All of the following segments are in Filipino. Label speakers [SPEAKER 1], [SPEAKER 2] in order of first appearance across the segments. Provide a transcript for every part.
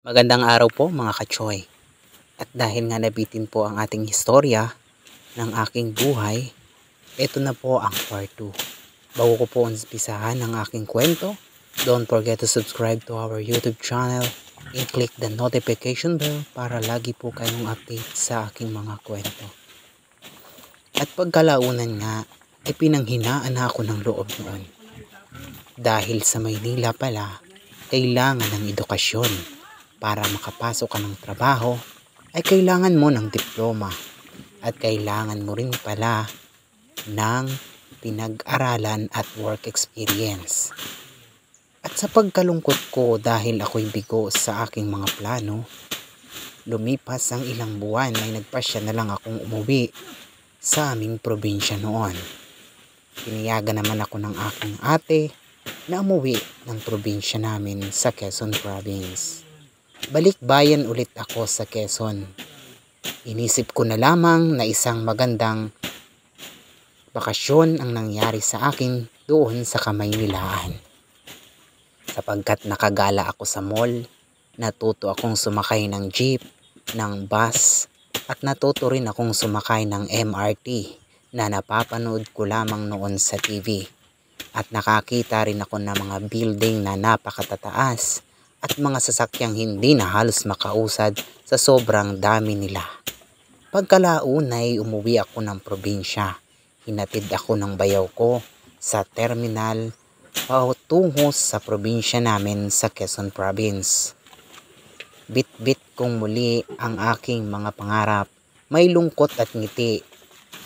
[SPEAKER 1] Magandang araw po mga kachoy. At dahil nga nabitin po ang ating historya ng aking buhay, ito na po ang part 2. Bago ko po umpisahan ang aking kwento, don't forget to subscribe to our YouTube channel and click the notification bell para lagi po kayong update sa aking mga kwento. At pagkalaunan nga, ay pinanghinaan ako ng loob noon. Dahil sa Maynila pala, kailangan ng edukasyon. Para makapasok ka ng trabaho, ay kailangan mo ng diploma at kailangan mo rin pala ng pinag-aralan at work experience. At sa pagkalungkot ko dahil ako'y bigo sa aking mga plano, lumipas ang ilang buwan ay nagpasya na lang akong umuwi sa aming probinsya noon. Pinayagan naman ako ng aking ate na umuwi ng probinsya namin sa Quezon Province. Balik bayan ulit ako sa Quezon. Inisip ko na lamang na isang magandang bakasyon ang nangyari sa akin doon sa Kamaynilaan. Sapagkat nakagala ako sa mall, natuto akong sumakay ng jeep, ng bus, at natuto rin akong sumakay ng MRT na napapanood ko lamang noon sa TV. At nakakita rin ako ng mga building na napakatataas at mga sasakyang hindi na halos makausad sa sobrang dami nila. Pagkalaon ay umuwi ako ng probinsya. Hinatid ako ng bayaw ko sa terminal patungo sa probinsya namin sa Quezon Province. Bit-bit kong muli ang aking mga pangarap. May lungkot at ngiti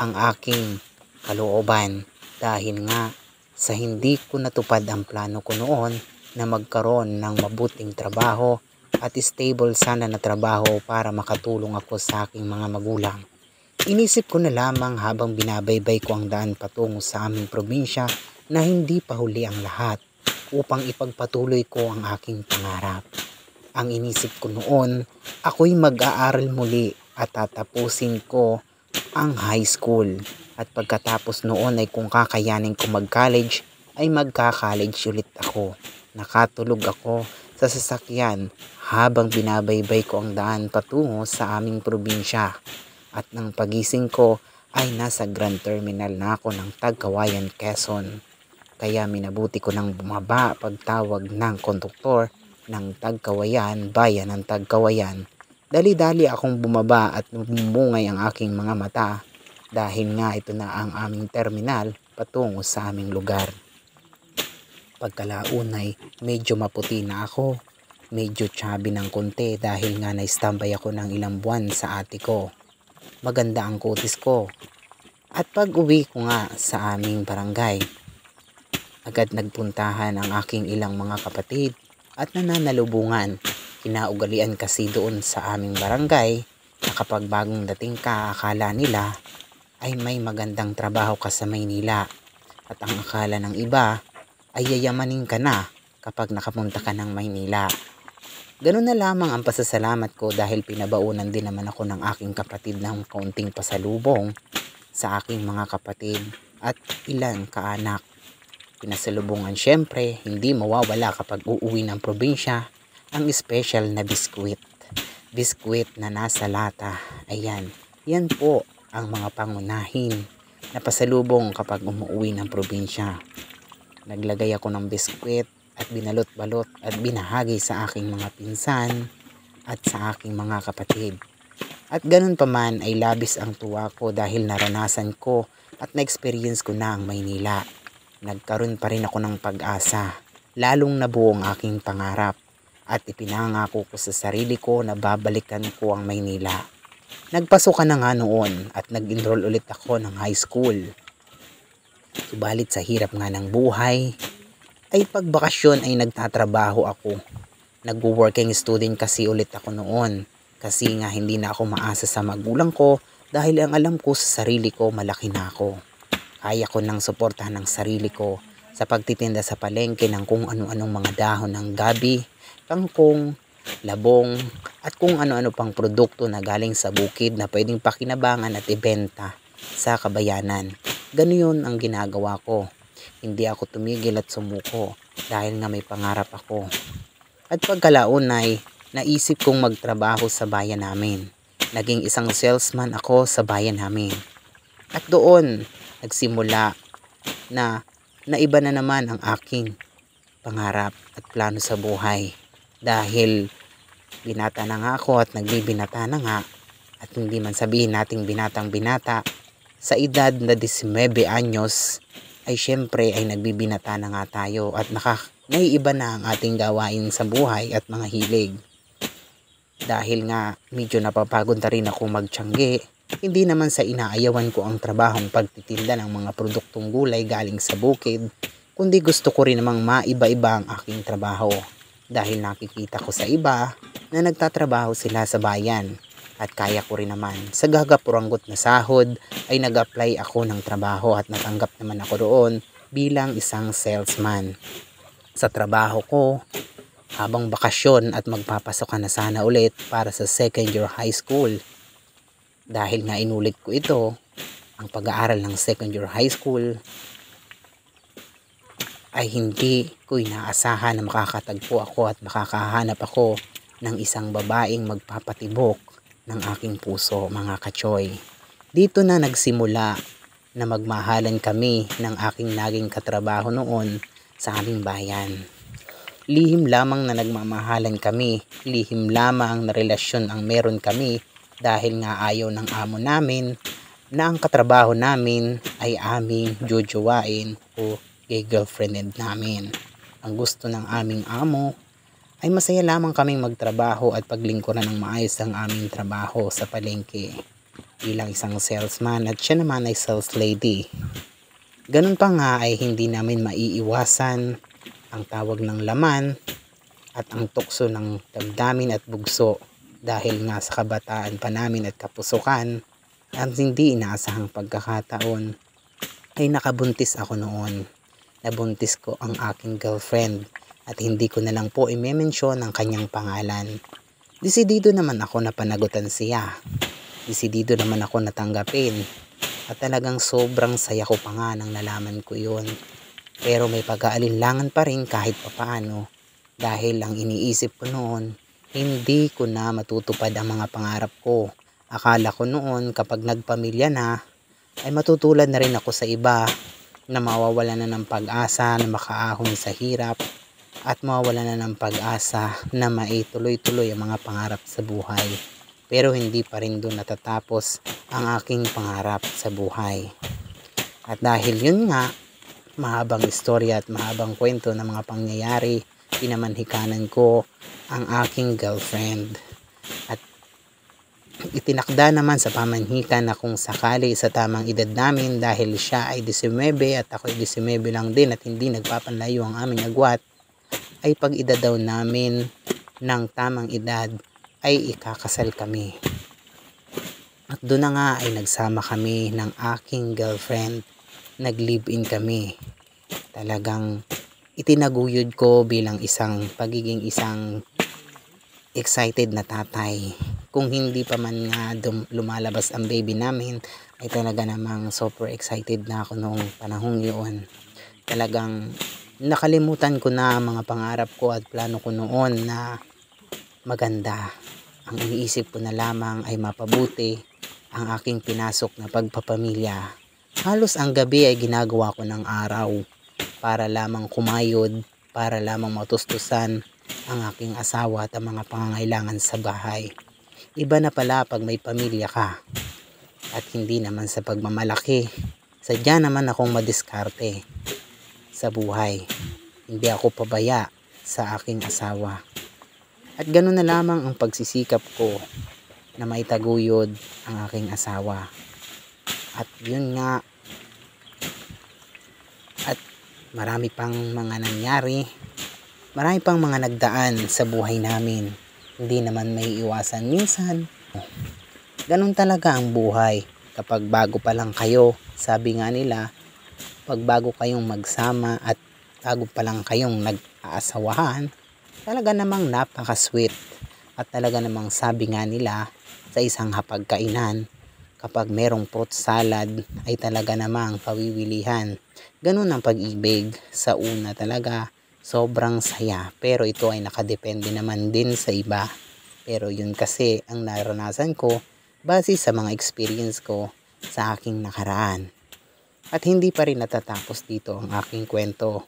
[SPEAKER 1] ang aking kalooban dahil nga sa hindi ko natupad ang plano ko noon na magkaroon ng mabuting trabaho at stable sana na trabaho para makatulong ako sa aking mga magulang. Inisip ko na lamang habang binabaybay ko ang daan patungo sa aming probinsya na hindi pa huli ang lahat upang ipagpatuloy ko ang aking pangarap. Ang inisip ko noon, ako'y mag-aaral muli at tatapusin ko ang high school. At pagkatapos noon ay kung kakayanin ko mag-college, ay magka-college ulit ako. Nakatulog ako sa sasakyan habang binabaybay ko ang daan patungo sa aming probinsya. At nang pagising ko ay nasa Grand Terminal na ako ng Tagkawayan, Quezon. Kaya minabuti ko nang bumaba pagtawag ng konduktor ng Tagkawayan, bayan ng Tagkawayan. Dali-dali akong bumaba at bumungay ang aking mga mata dahil nga ito na ang aming terminal patungo sa aming lugar. Pagkalaon ay medyo maputi na ako, medyo chubby ng konti dahil nga na-standby ako ng ilang buwan sa ate ko. Maganda ang kutis ko. At pag uwi ko nga sa aming barangay, agad nagpuntahan ang aking ilang mga kapatid at nananalubungan. Kinaugalian kasi doon sa aming barangay na kapag bagong dating ka, akala nila ay may magandang trabaho ka sa Maynila. At ang akala ng iba ay yayamanin ka na kapag nakapunta ka ng Maynila. Ganun na lamang ang pasasalamat ko dahil pinabaunan din naman ako ng aking kapatid ng kaunting pasalubong sa aking mga kapatid at ilang kaanak. Pinasalubungan syempre, hindi mawawala kapag uuwi ng probinsya, ang special na biskwit. Biskwit na nasa lata. Ayan, yan po ang mga pangunahin na pasalubong kapag umuwi ng probinsya. Naglagay ako ng biskwit at binalot-balot at binahagi sa aking mga pinsan at sa aking mga kapatid. At ganun pa man ay labis ang tuwa ko dahil naranasan ko at na-experience ko na ang Maynila. Nagkaroon pa rin ako ng pag-asa, lalong nabuo ang aking pangarap at ipinangako ko sa sarili ko na babalikan ko ang Maynila. Nagpasok ka na nga noon at nag-enroll ulit ako ng high school. Subalit sa hirap nga ng buhay, ay pagbakasyon ay nagtatrabaho ako. Nag-working student kasi ulit ako noon. Kasi nga hindi na ako maasa sa magulang ko dahil ang alam ko sa sarili ko malaki na ako. Kaya ko nang suportahan ng sarili ko sa pagtitinda sa palengke ng kung ano-anong mga dahon ng gabi, kangkong, labong, at kung ano-ano pang produkto na galing sa bukid na pwedeng pakinabangan at ibenta sa kabayanan. Ganun ang ginagawa ko. Hindi ako tumigil at sumuko dahil nga may pangarap ako. At pagkalaon ay naisip kong magtrabaho sa bayan namin. Naging isang salesman ako sa bayan namin. At doon nagsimula na naiba na naman ang aking pangarap at plano sa buhay. Dahil binata na nga ako at nagbibinata na nga, at hindi man sabihin nating binatang binata, sa edad na 19 anyos ay syempre ay nagbibinata na nga tayo at naiiba na ang ating gawain sa buhay at mga hilig. Dahil nga medyo napapagod na rin ako magtiyangge, hindi naman sa inaayawan ko ang trabahong pagtitinda ng mga produktong gulay galing sa bukid, kundi gusto ko rin namang maiba-iba ang aking trabaho. Dahil nakikita ko sa iba na nagtatrabaho sila sa bayan at kaya ko rin naman. Sa gagapuranggot na sahod ay nag-apply ako ng trabaho at natanggap naman ako doon bilang isang salesman. Sa trabaho ko, habang bakasyon at magpapasok ka na sana ulit para sa second year high school. Dahil nga inulit ko ito, ang pag-aaral ng second year high school ay hindi ko inaasahan na makakatagpo ako at makakahanap ako ng isang babaeng magpapatibok ng aking puso, mga kachoy. Dito na nagsimula na magmahalan kami ng aking naging katrabaho noon sa aming bayan. Lihim lamang na nagmamahalan kami, lihim lamang na relasyon ang meron kami dahil nga ayaw ng amo namin na ang katrabaho namin ay aming jojowain o girlfriend namin. Ang gusto ng aming amo ay masaya lamang kaming magtrabaho at paglingkuran ng maayos ang aming trabaho sa palengke bilang isang salesman at siya naman ay sales lady. Ganun pa nga ay hindi namin maiiwasan ang tawag ng laman at ang tukso ng damdamin at bugso dahil nga sa kabataan pa namin at kapusukan at hindi inaasahang pagkakataon ay nakabuntis ako noon. Nabuntis ko ang aking girlfriend at hindi ko na lang po i-mention ang kanyang pangalan. Desidido naman ako na panagutan siya. Desidido naman ako natanggapin at talagang sobrang saya ko pa nga nang nalaman ko yun. Pero may pag-aalinlangan pa rin kahit papaano dahil ang iniisip ko noon, hindi ko na matutupad ang mga pangarap ko. Akala ko noon kapag nagpamilya na, ay matutulad na rin ako sa iba na mawawala na ng pag-asa na makaahon sa hirap at mawawala na ng pag-asa na maituloy-tuloy ang mga pangarap sa buhay. Pero hindi pa rin doon natatapos ang aking pangarap sa buhay. At dahil yun nga, mahabang istorya at mahabang kwento ng mga pangyayari, pinamanhikanan ko ang aking girlfriend. At itinakda naman sa pamanhikan na kung sakali sa tamang edad namin dahil siya ay 19 at ako ay 19 lang din at hindi nagpapanlayo ang aming agwat, ay pag edad daw namin ng tamang edad ay ikakasal kami. At doon na nga ay nagsama kami ng aking girlfriend. Nag-live-in kami. Talagang itinaguyod ko bilang pagiging isang excited na tatay. Kung hindi pa man nga lumalabas ang baby namin, ay talaga namang super excited na ako noong panahong yun. Talagang nakalimutan ko na ang mga pangarap ko at plano ko noon na maganda. Ang iniisip ko na lamang ay mapabuti ang aking pinasok na pagpapamilya. Halos ang gabi ay ginagawa ko ng araw para lamang kumayod, para lamang matustusan ang aking asawa at ang mga pangangailangan sa bahay. Iba na pala pag may pamilya ka at hindi naman sa pagmamalaki. Sadya naman akong madiskarte sa buhay. Hindi ako pabaya sa aking asawa. At ganoon na lamang ang pagsisikap ko na maitaguyod ang aking asawa. At yun nga, at marami pang mga nangyari, marami pang mga nagdaan sa buhay namin. Hindi naman may iwasan minsan. Ganun talaga ang buhay. Kapag bago pa lang kayo, sabi nga nila, pag bago kayong magsama at bago pa lang kayong nag-aasawahan, talaga namang napaka-sweet. At talaga namang sabi nga nila sa isang hapagkainan, kapag merong fruit salad ay talaga namang pawiwilihan. Ganun ang pag-ibig. Sa una talaga, sobrang saya. Pero ito ay nakadepende naman din sa iba. Pero yun kasi ang naranasan ko base sa mga experience ko sa aking nakaraan. At hindi pa rin natatapos dito ang aking kwento.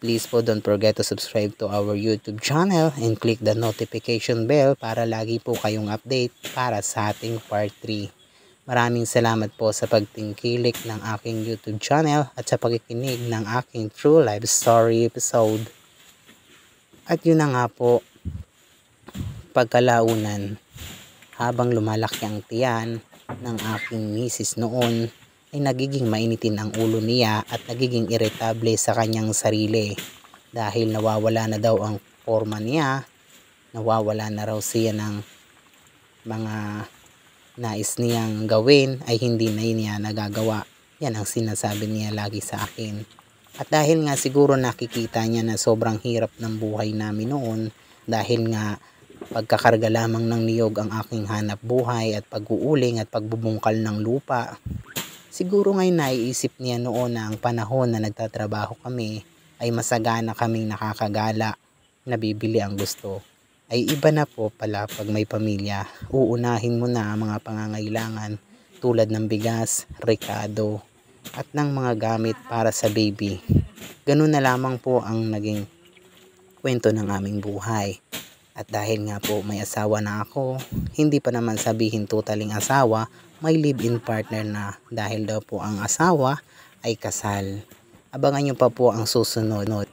[SPEAKER 1] Please po don't forget to subscribe to our YouTube channel and click the notification bell para lagi po kayong update para sa ating part 3. Maraming salamat po sa pagtingkilik ng aking YouTube channel at sa pakikinig ng aking True Life Story episode. At yun na nga po, pagkalaunan, habang lumalaki ang tiyan ng aking misis noon, ay nagiging mainitin ang ulo niya at nagiging irritable sa kanyang sarili. Dahil nawawala na daw ang forma niya, nawawala na raw siya ng mga nais niyang gawin ay hindi na niya nagagawa. Yan ang sinasabi niya lagi sa akin. At dahil nga siguro nakikita niya na sobrang hirap ng buhay namin noon, dahil nga pagkakarga lamang ng niyog ang aking hanap buhay at pag-uuling at pagbubungkal ng lupa. Siguro ngayon naiisip niya noon na ang panahon na nagtatrabaho kami ay masagana kaming nakakagala, nabibili ang gusto. Ay iba na po pala pag may pamilya. Uunahin mo na ang mga pangangailangan tulad ng bigas, rekado, at ng mga gamit para sa baby. Ganun na lamang po ang naging kwento ng aming buhay. At dahil nga po may asawa na ako, hindi pa naman sabihin totaling asawa, may live-in partner na dahil daw po ang asawa ay kasal. Abangan nyo pa po ang susunod.